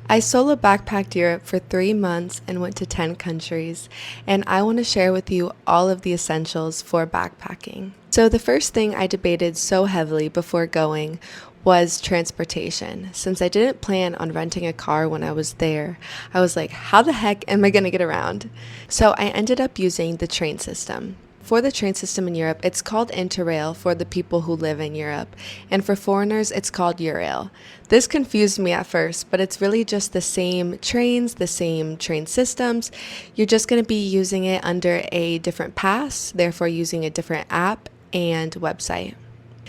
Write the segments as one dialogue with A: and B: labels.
A: I solo backpacked Europe for 3 months and went to 10 countries, and I want to share with you all of the essentials for backpacking. So, the first thing I debated so heavily before going was transportation. Since I didn't plan on renting a car when I was there, I was like, how the heck am I going to get around? So, I ended up using the train system. For the train system in Europe, it's called Interrail for the people who live in Europe, and for foreigners, it's called Eurail. This confused me at first, but it's really just the same trains, the same train systems. You're just going to be using it under a different pass, therefore using a different app and website.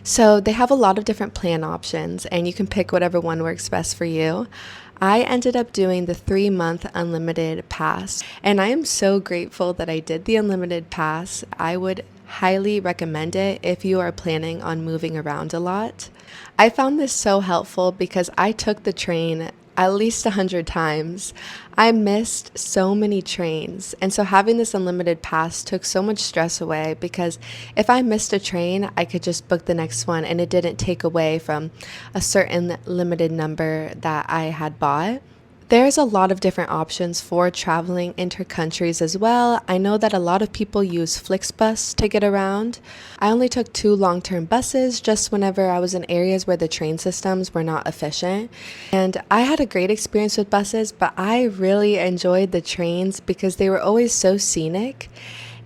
A: So they have a lot of different plan options, and you can pick whatever one works best for you. I ended up doing the 3-month unlimited pass, and I am so grateful that I did the unlimited pass. I would highly recommend it if you are planning on moving around a lot. I found this so helpful because I took the train at least 100 times. I missed so many trains, and so having this unlimited pass took so much stress away because if I missed a train, I could just book the next one and it didn't take away from a certain limited number that I had bought. There's a lot of different options for traveling inter-countries as well. I know that a lot of people use Flixbus to get around. I only took 2 long-term buses just whenever I was in areas where the train systems were not efficient. And I had a great experience with buses, but I really enjoyed the trains because they were always so scenic.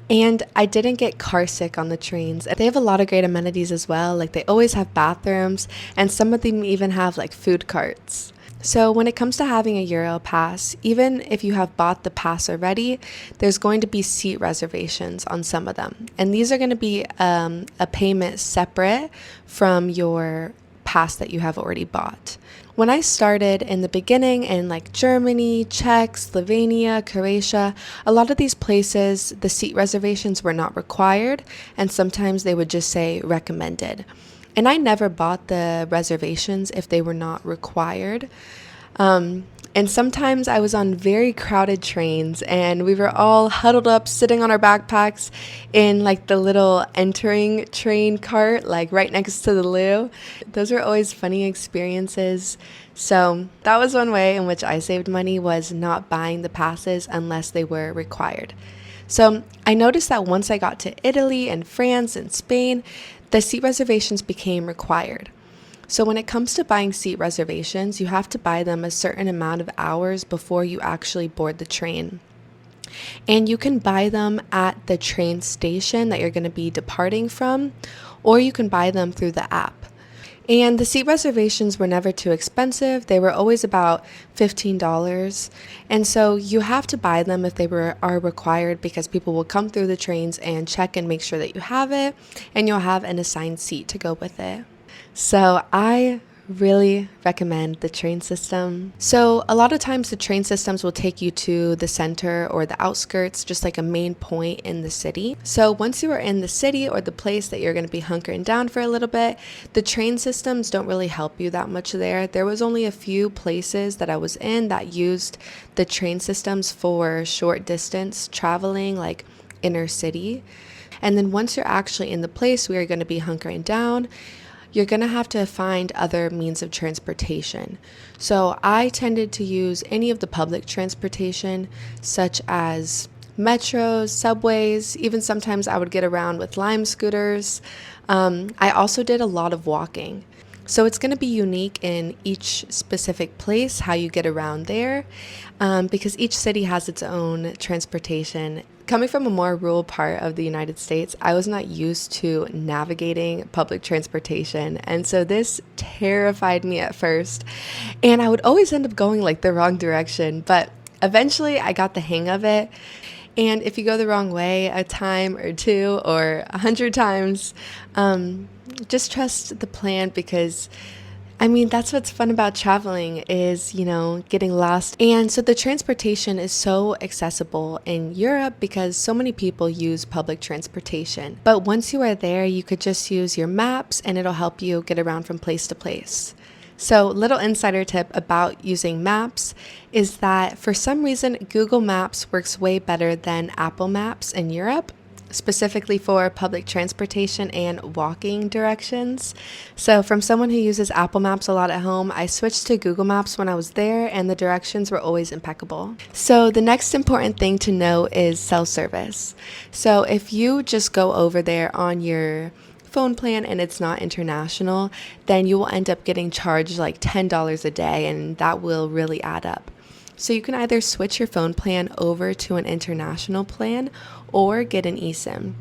A: And I didn't get car sick on the trains. They have a lot of great amenities as well. Like they always have bathrooms, and some of them even have like food carts. So when it comes to having a Eurail pass, even if you have bought the pass already, there's going to be seat reservations on some of them. And these are going to be a payment separate from your pass that you have already bought. When I started in the beginning in like Germany, Czech, Slovenia, Croatia, a lot of these places, the seat reservations were not required, and sometimes they would just say recommended. And I never bought the reservations if they were not required. And sometimes I was on very crowded trains and we were all huddled up sitting on our backpacks in like the little entering train cart, like right next to the loo. Those were always funny experiences. So that was one way in which I saved money, was not buying the passes unless they were required. So I noticed that once I got to Italy and France and Spain, the seat reservations became required. So when it comes to buying seat reservations, you have to buy them a certain amount of hours before you actually board the train. And you can buy them at the train station that you're going to be departing from, or you can buy them through the app. And the seat reservations were never too expensive. They were always about $15. And so you have to buy them if they are required, because people will come through the trains and check and make sure that you have it, and you'll have an assigned seat to go with it. So I really recommend the train system. So a lot of times the train systems will take you to the center or the outskirts, just like a main point in the city. So once you are in the city or the place that you're going to be hunkering down for a little bit, the train systems don't really help you that much there. There was only a few places that I was in that used the train systems for short distance traveling, like inner city. And then once you're actually in the place where you're going to be hunkering down, you're going to have to find other means of transportation. So I tended to use any of the public transportation, such as metros, subways, even sometimes I would get around with Lime scooters. I also did a lot of walking. So it's going to be unique in each specific place, how you get around there, because each city has its own transportation. Coming from a more rural part of the United States, I was not used to navigating public transportation. And so this terrified me at first. And I would always end up going like the wrong direction. But eventually I got the hang of it. And if you go the wrong way a time or two or 100 times, just trust the plan, because that's what's fun about traveling is, getting lost. And so the transportation is so accessible in Europe because so many people use public transportation. But once you are there, you could just use your maps and it'll help you get around from place to place. So little insider tip about using maps is that for some reason, Google Maps works way better than Apple Maps in Europe. specifically for public transportation and walking directions. So from someone who uses Apple Maps a lot at home, I switched to Google Maps when I was there, and the directions were always impeccable. So the next important thing to know is cell service. So if you just go over there on your phone plan and it's not international, then you will end up getting charged like $10 a day, and that will really add up. So you can either switch your phone plan over to an international plan or get an eSIM.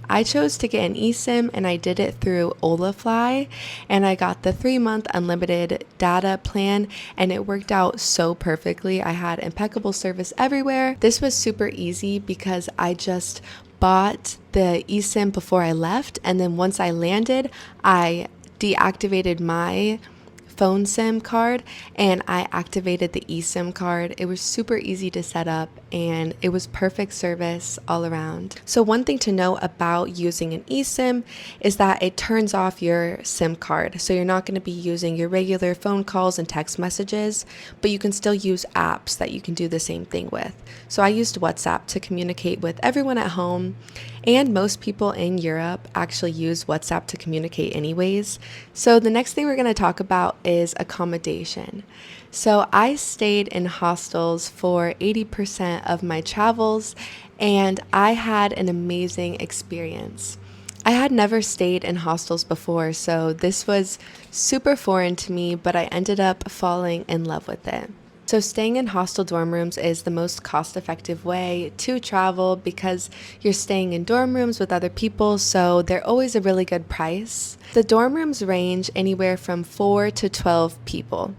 A: I chose to get an eSIM, and I did it through Olafly, and I got the 3-month unlimited data plan, and it worked out so perfectly. I had impeccable service everywhere. This was super easy because I just bought the eSIM before I left, and then once I landed, I deactivated my phone SIM card and I activated the eSIM card. It was super easy to set up, and it was perfect service all around. So one thing to know about using an eSIM is that it turns off your SIM card. So you're not going to be using your regular phone calls and text messages, but you can still use apps that you can do the same thing with. So I used WhatsApp to communicate with everyone at home, and most people in Europe actually use WhatsApp to communicate anyways. So the next thing we're going to talk about is accommodation. So I stayed in hostels for 80% of my travels, and I had an amazing experience. I had never stayed in hostels before, so this was super foreign to me, but I ended up falling in love with it. So staying in hostel dorm rooms is the most cost-effective way to travel because you're staying in dorm rooms with other people, so they're always a really good price. The dorm rooms range anywhere from 4 to 12 people.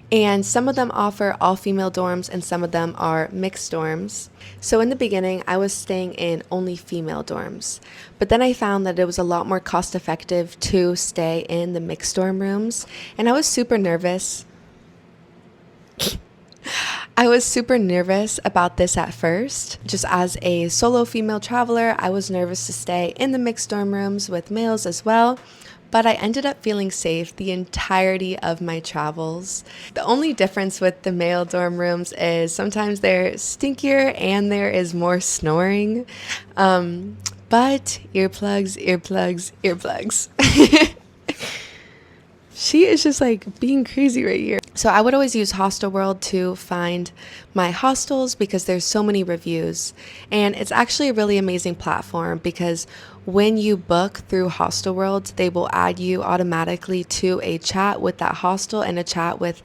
A: And some of them offer all-female dorms and some of them are mixed dorms. So in the beginning, I was staying in only female dorms. But then I found that it was a lot more cost-effective to stay in the mixed dorm rooms. And I was super nervous. About this at first. Just as a solo female traveler, I was nervous to stay in the mixed dorm rooms with males as well, but I ended up feeling safe the entirety of my travels. The only difference with the male dorm rooms is sometimes they're stinkier and there is more snoring, but earplugs. She is just like being crazy right here. So I would always use Hostelworld to find my hostels because there's so many reviews. And it's actually a really amazing platform because when you book through Hostelworld, they will add you automatically to a chat with that hostel and a chat with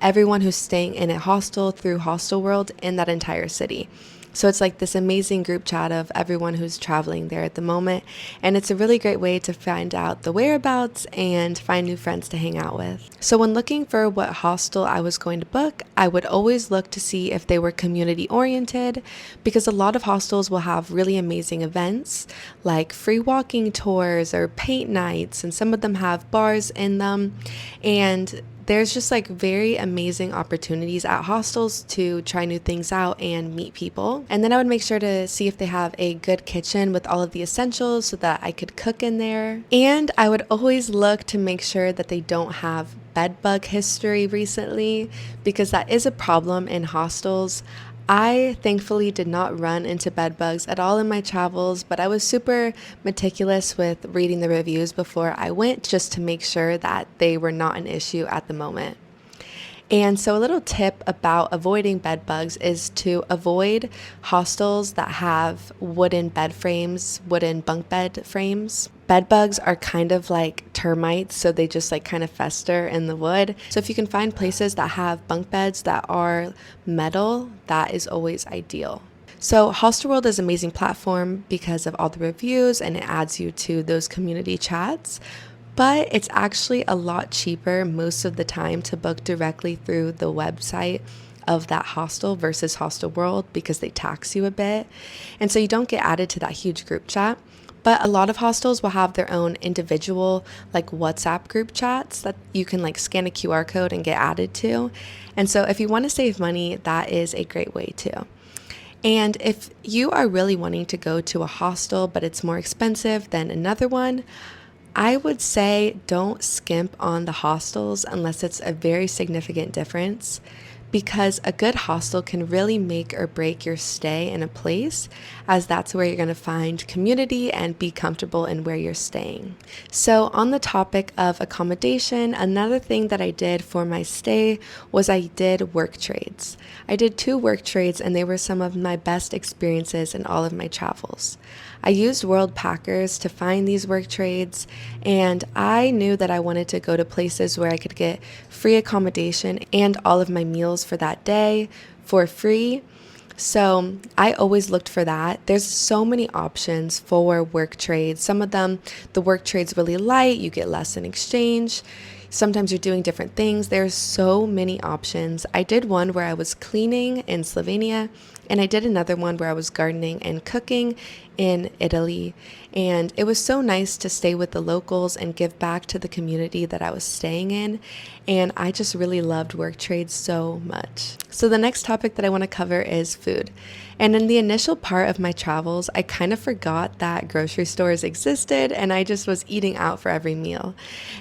A: everyone who's staying in a hostel through Hostelworld in that entire city. So it's like this amazing group chat of everyone who's traveling there at the moment. And it's a really great way to find out the whereabouts and find new friends to hang out with. So when looking for what hostel I was going to book, I would always look to see if they were community oriented because a lot of hostels will have really amazing events like free walking tours or paint nights, and some of them have bars in them. And there's just like very amazing opportunities at hostels to try new things out and meet people. And then I would make sure to see if they have a good kitchen with all of the essentials so that I could cook in there. And I would always look to make sure that they don't have bed bug history recently because that is a problem in hostels. I thankfully did not run into bed bugs at all in my travels, but I was super meticulous with reading the reviews before I went just to make sure that they were not an issue at the moment. And so a little tip about avoiding bed bugs is to avoid hostels that have wooden bed frames, wooden bunk bed frames. Bed bugs are kind of like termites, so they just like kind of fester in the wood. So if you can find places that have bunk beds that are metal, that is always ideal. So Hostelworld is an amazing platform because of all the reviews and it adds you to those community chats. But it's actually a lot cheaper most of the time to book directly through the website of that hostel versus Hostelworld because they tax you a bit. And so you don't get added to that huge group chat. But a lot of hostels will have their own individual like WhatsApp group chats that you can like scan a QR code and get added to. And so if you want to save money, that is a great way too. And if you are really wanting to go to a hostel, but it's more expensive than another one, I would say don't skimp on the hostels unless it's a very significant difference because a good hostel can really make or break your stay in a place, as that's where you're going to find community and be comfortable in where you're staying. So, on the topic of accommodation, another thing that I did for my stay was I did work trades. I did 2 work trades, and they were some of my best experiences in all of my travels. I used World Packers to find these work trades, and I knew that I wanted to go to places where I could get free accommodation and all of my meals for that day for free. So I always looked for that. There's so many options for work trades. Some of them, the work trade's really light, you get less in exchange. Sometimes you're doing different things. There's so many options. I did one where I was cleaning in Slovenia, and I did another one where I was gardening and cooking in Italy. And it was so nice to stay with the locals and give back to the community that I was staying in. And I just really loved work trades so much. So the next topic that I want to cover is food. And in the initial part of my travels, I kind of forgot that grocery stores existed, and I just was eating out for every meal.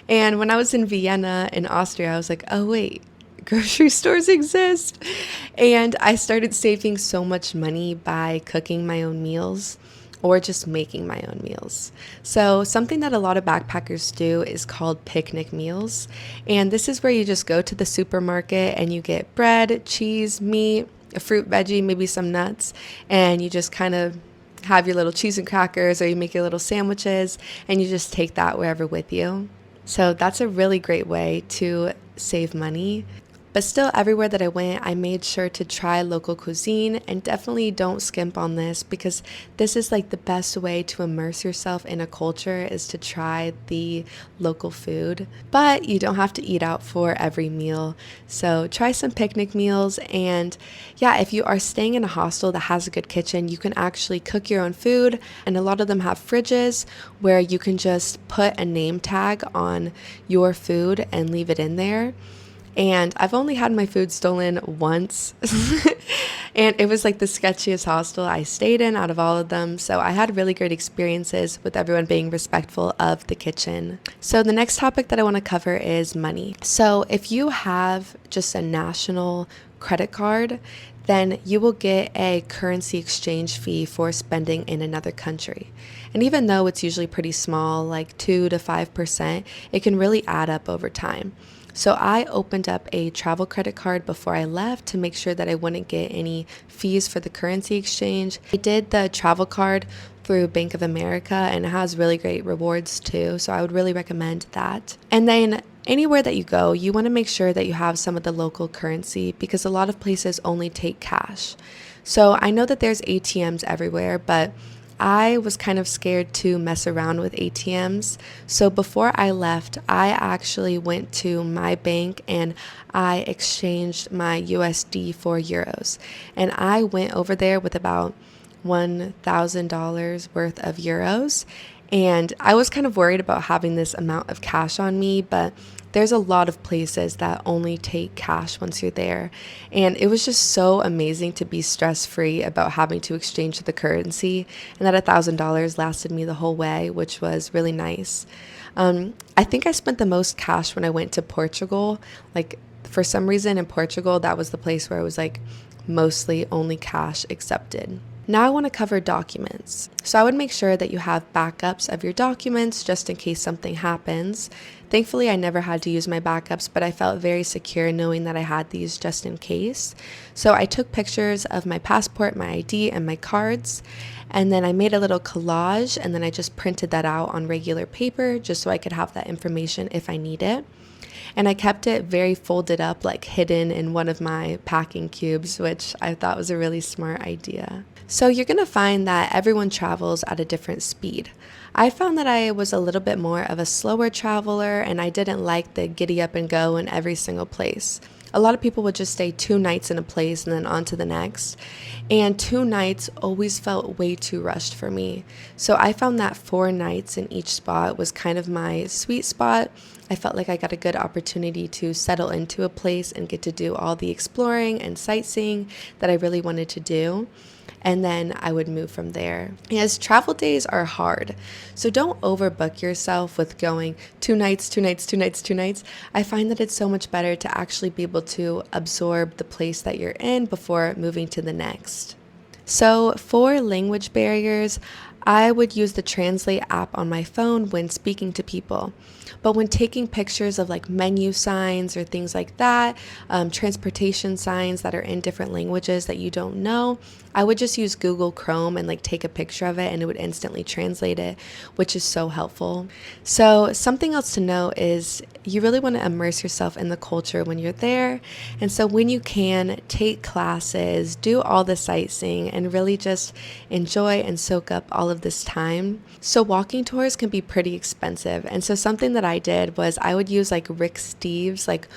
A: And when I was in Vienna in Austria, I was like, oh wait, grocery stores exist. And I started saving so much money by cooking my own meals or just making my own meals. So something that a lot of backpackers do is called picnic meals. And this is where you just go to the supermarket and you get bread, cheese, meat, a fruit, veggie, maybe some nuts, and you just kind of have your little cheese and crackers, or you make your little sandwiches and you just take that wherever with you. So that's a really great way to save money. But still, everywhere that I went, I made sure to try local cuisine, and definitely don't skimp on this, because this is like the best way to immerse yourself in a culture, is to try the local food. But you don't have to eat out for every meal. So try some picnic meals, and yeah, if you are staying in a hostel that has a good kitchen, you can actually cook your own food, and a lot of them have fridges where you can just put a name tag on your food and leave it in there. And I've only had my food stolen once, and it was like the sketchiest hostel I stayed in out of all of them. So I had really great experiences with everyone being respectful of the kitchen. So the next topic that I want to cover is money. So if you have just a national credit card, then you will get a currency exchange fee for spending in another country. And even though it's usually pretty small, like 2 to 5%, it can really add up over time. So I opened up a travel credit card before I left to make sure that I wouldn't get any fees for the currency exchange. I did the travel card through Bank of America, and it has really great rewards too, so I would really recommend that. And then anywhere that you go, you want to make sure that you have some of the local currency, because a lot of places only take cash. So I know that there's ATMs everywhere, but I was kind of scared to mess around with ATMs. So before I left, I actually went to my bank and I exchanged my USD for euros. And I went over there with about $1,000 worth of euros. And I was kind of worried about having this amount of cash on me, but there's a lot of places that only take cash once you're there. And it was just so amazing to be stress-free about having to exchange the currency. And that $1,000 lasted me the whole way, which was really nice. I think I spent the most cash when I went to Portugal. Like, for some reason in Portugal, that was the place where it was like mostly only cash accepted. Now I want to cover documents. So I would make sure that you have backups of your documents just in case something happens. Thankfully, I never had to use my backups, but I felt very secure knowing that I had these just in case. So I took pictures of my passport, my ID, and my cards, and then I made a little collage, and then I just printed that out on regular paper just so I could have that information if I need it. And I kept it very folded up, like hidden in one of my packing cubes, which I thought was a really smart idea. So you're going to find that everyone travels at a different speed. I found that I was a little bit more of a slower traveler, and I didn't like the giddy up and go in every single place. A lot of people would just stay 2 nights in a place and then on to the next. And 2 nights always felt way too rushed for me. So I found that 4 nights in each spot was kind of my sweet spot. I felt like I got a good opportunity to settle into a place and get to do all the exploring and sightseeing that I really wanted to do. and then I would move from there. As travel days are hard, so don't overbook yourself with going 2 nights, 2 nights, 2 nights, 2 nights. I find that it's so much better to actually be able to absorb the place that you're in before moving to the next. So for language barriers, I would use the Translate app on my phone when speaking to people. But when taking pictures of like menu signs or things like that, transportation signs that are in different languages that you don't know, I would just use Google Chrome and like take a picture of it and it would instantly translate it, which is so helpful. So something else to know is you really want to immerse yourself in the culture when you're there. And so when you can, take classes, do all the sightseeing, and really just enjoy and soak up all of this time. So walking tours can be pretty expensive. And so something that I did was I would use like Rick Steves, like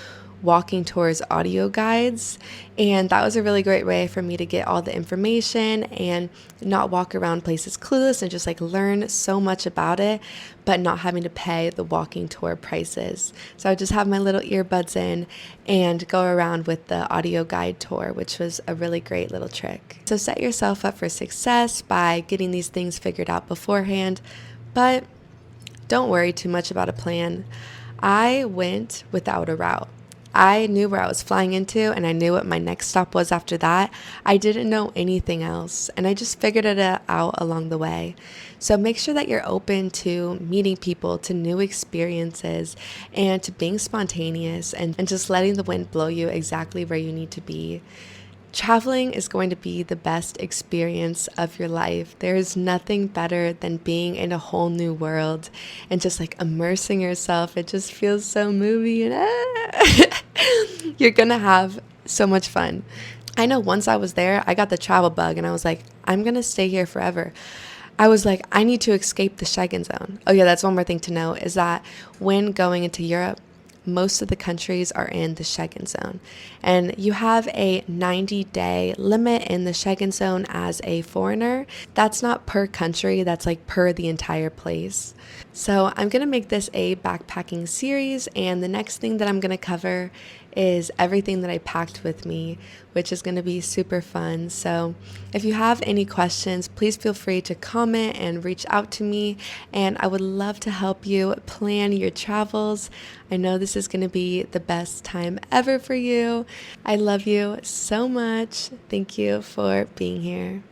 A: walking tours audio guides, and that was a really great way for me to get all the information and not walk around places clueless and just like learn so much about it, but not having to pay the walking tour prices. So I would just have my little earbuds in and go around with the audio guide tour, which was a really great little trick. So set yourself up for success by getting these things figured out beforehand, but don't worry too much about a plan. I went without a route. I knew where I was flying into and I knew what my next stop was after that. I didn't know anything else and I just figured it out along the way. So make sure that you're open to meeting people, to new experiences, and to being spontaneous and just letting the wind blow you exactly where you need to be. Traveling is going to be the best experience of your life. There is nothing better than being in a whole new world and just like immersing yourself. It just feels so movie and you're gonna have so much fun. I know once I was there, I got the travel bug and I was like, I'm gonna stay here forever. I was like, I need to escape the Schengen zone. Oh yeah, that's one more thing to know is that when going into Europe, most of the countries are in the Schengen zone. And you have a 90-day limit in the Schengen zone as a foreigner. That's not per country, that's like per the entire place. So I'm going to make this a backpacking series, and the next thing that I'm going to cover is everything that I packed with me, which is going to be super fun. So if you have any questions, please feel free to comment and reach out to me, and I would love to help you plan your travels. I know this is going to be the best time ever for you. I love you so much. Thank you for being here.